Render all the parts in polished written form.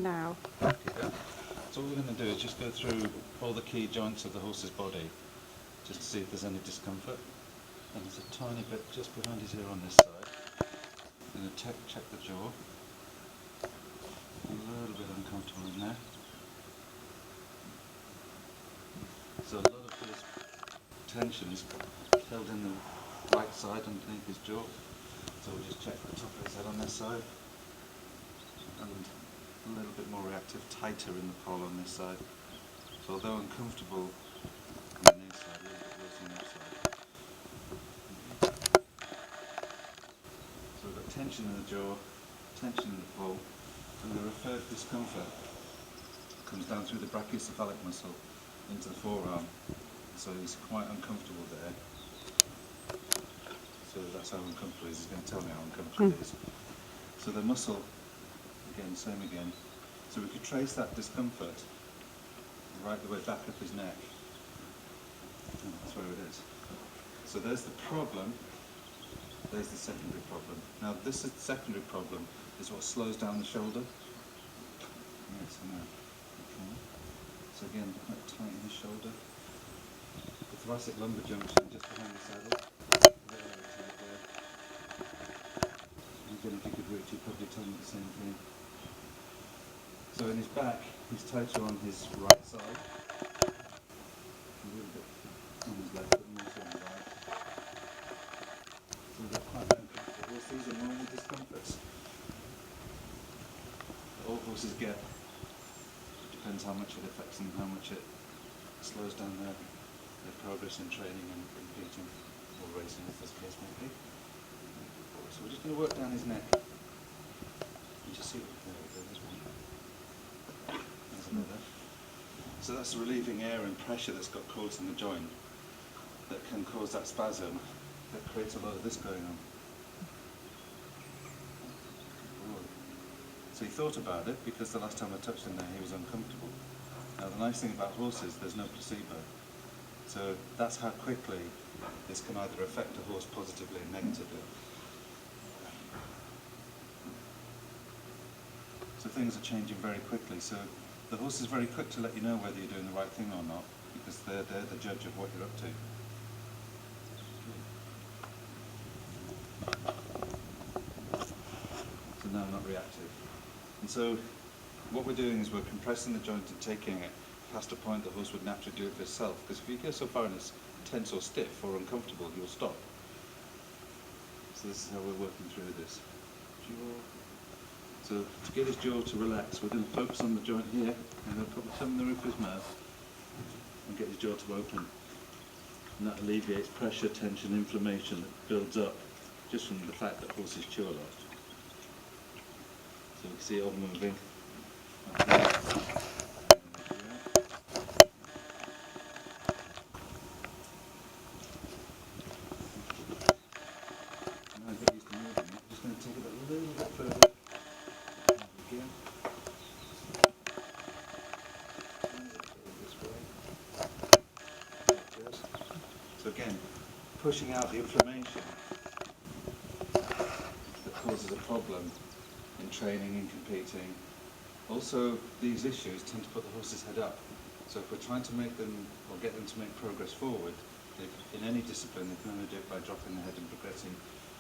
now. Okay, so what we're going to do is just go through all the key joints of the horse's body, just to see if there's any discomfort. And there's a tiny bit just behind his ear on this side. I'm going to check the jaw. A little bit uncomfortable in there. So a lot of his tension is held in the right side underneath his jaw. So we'll just check the top of his head on this side. And a little bit more reactive, tighter in the poll on this side. So although uncomfortable on the near side, a little bit worse on that side. So we've got tension in the jaw, tension in the poll, and the referred discomfort comes down through the brachiocephalic muscle into the forearm. So he's quite uncomfortable there. So that's how uncomfortable he is. He's going to tell me how uncomfortable he is. So the muscle, again, same again. So we could trace that discomfort right the way back up his neck. And that's where it is. So there's the problem. There's the secondary problem. Now this is the secondary problem, is what slows down the shoulder. Yes, I know. Okay. So again, quite tight in the shoulder. The thoracic lumbar junction just behind the saddle. Again, if you could reach, you'd probably tell me the same thing. So in his back, he's tighter on his right side. A little bit on his left, but more so on the right. So they're quite uncomfortable. These are normal discomforts that all horses get. It depends how much it affects them, how much it slows down their progress in training and competing or racing, as this case may be. So we're just going to work down his neck. You just see what there we go, there's one. There's another. So that's relieving air and pressure that's got caught in the joint that can cause that spasm that creates a lot of this going on. So he thought about it because the last time I touched him there he was uncomfortable. Now the nice thing about horses, there's no placebo. So that's how quickly this can either affect a horse positively and negatively. So things are changing very quickly. So the horse is very quick to let you know whether you're doing the right thing or not, because they're the judge of what you're up to. So now not reactive. And so what we're doing is we're compressing the joint and taking it past a point the horse would naturally do it for itself, because if you go so far and it's tense or stiff or uncomfortable, you'll stop. So this is how we're working through this. So to get his jaw to relax, we're going to focus on the joint here, and we'll put the thumb in the roof of his mouth and get his jaw to open. And that alleviates pressure, tension, inflammation that builds up just from the fact that horses chew a lot. So you can see it all moving. Now get used to moving it. I'm just going to take it a little bit further. Again. So again, pushing out the inflammation that causes a problem in training and competing. Also, these issues tend to put the horse's head up. So if we're trying to make them, or get them to make progress forward, in any discipline, they can only do it by dropping the head and progressing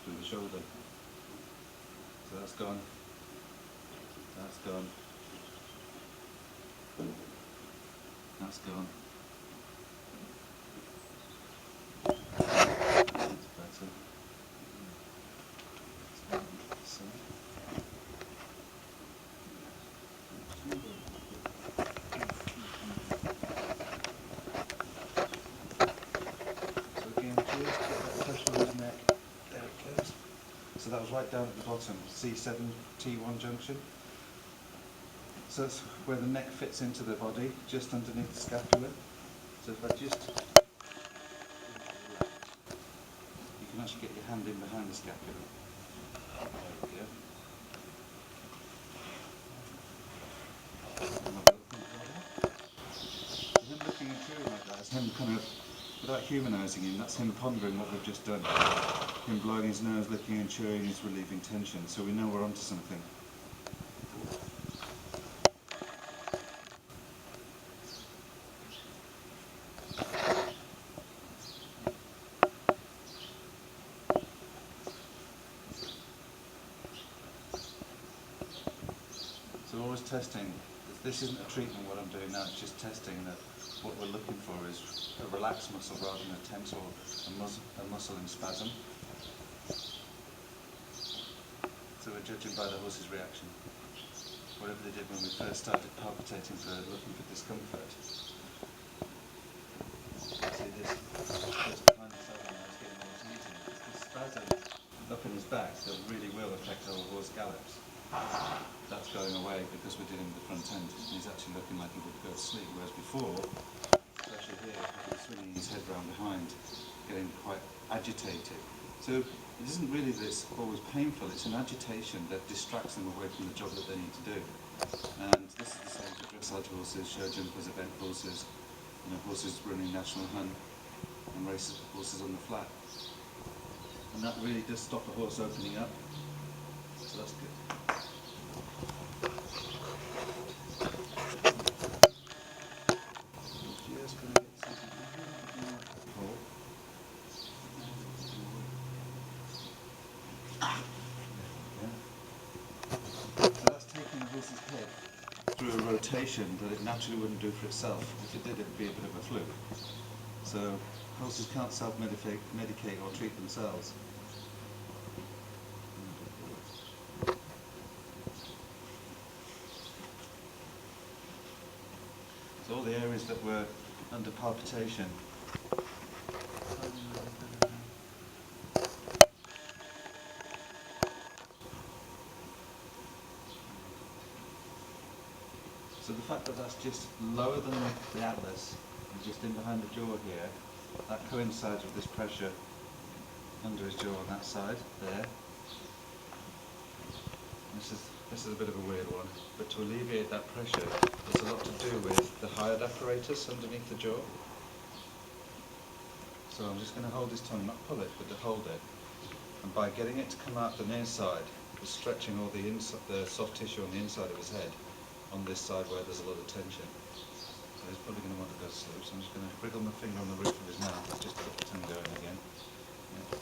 through the shoulder. So that's gone. That's gone. That's gone. That's better. So. So again, just get that pressure on his neck. There it goes. So that was right down at the bottom, C7, T1 junction. So that's where the neck fits into the body, just underneath the scapula. So if I just, you can actually get your hand in behind the scapula. There we go. So him looking at you like that is him kind of, without humanising him, that's him pondering what we've just done. Him blowing his nose, licking and chewing is relieving tension, so we know we're onto something. So we're always testing. This isn't a treatment what I'm doing now, it's just testing that what we're looking for is a relaxed muscle rather than a tense or a muscle in spasm. So we're judging by the horse's reaction. Whatever they did when we first started palpitating for looking for discomfort. See this goes behind the saddle now, it's getting more eating. This spasm up in his back that really will affect how a horse gallops. That's going away because we're dealing with the front end. He's actually looking like he would go to sleep, whereas before, especially here, he's swinging his head round behind, getting quite agitated. So it isn't really that it's always painful, it's an agitation that distracts them away from the job that they need to do. And this is the same for dressage horses, show jumpers, event horses, horses running national hunt, and race horses on the flat. And that really does stop a horse opening up, so that's good. Through a rotation that it naturally wouldn't do for itself. If it did, it would be a bit of a fluke. So horses can't self-medicate or treat themselves. So all the areas that were under palpitation, so the fact that that's just lower than the atlas, and just in behind the jaw here, that coincides with this pressure under his jaw on that side, there. This is a bit of a weird one, but to alleviate that pressure, there's a lot to do with the hired apparatus underneath the jaw. So I'm just going to hold his tongue, not pull it, but to hold it. And by getting it to come out the near side, we're stretching all the soft tissue on the inside of his head, on this side where there's a lot of tension. So he's probably going to want to go to sleep, so I'm just going to wriggle my finger on the roof of his mouth, just to get the tongue going again. Yeah.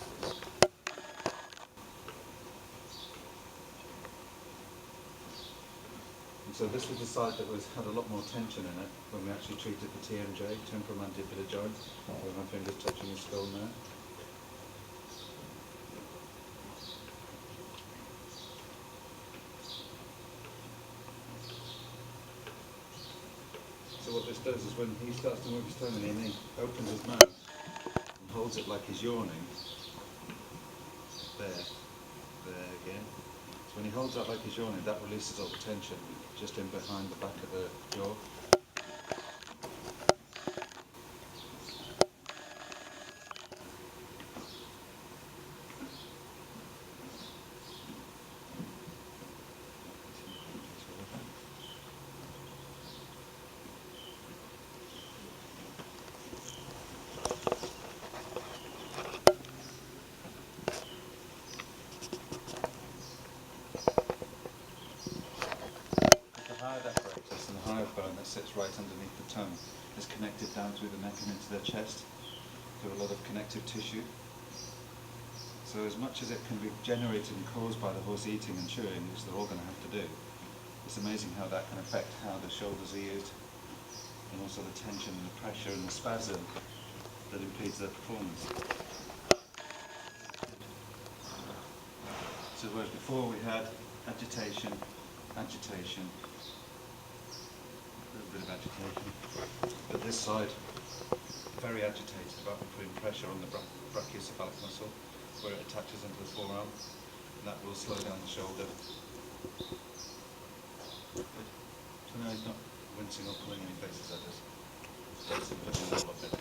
And so this was the side that had a lot more tension in it when we actually treated the TMJ, temporomandibular joint, with my fingers touching his skull now. So what this does is when he starts to move his tongue and he opens his mouth and holds it like he's yawning, there again. So when he holds that like he's yawning, that releases all the tension just in behind the back of the jaw. Apparatus and the hyoid bone that sits right underneath the tongue is connected down through the neck and into their chest to a lot of connective tissue. So as much as it can be generated and caused by the horse eating and chewing, which they're all going to have to do, it's amazing how that can affect how the shoulders are used and also the tension and the pressure and the spasm that impedes their performance. So whereas before we had agitation, a little bit of agitation, but this side, very agitated about putting pressure on the brachiocephalic muscle where it attaches into the forearm, and that will slow down the shoulder. Good. So now he's not wincing or pulling any faces at us. That's putting it all up in.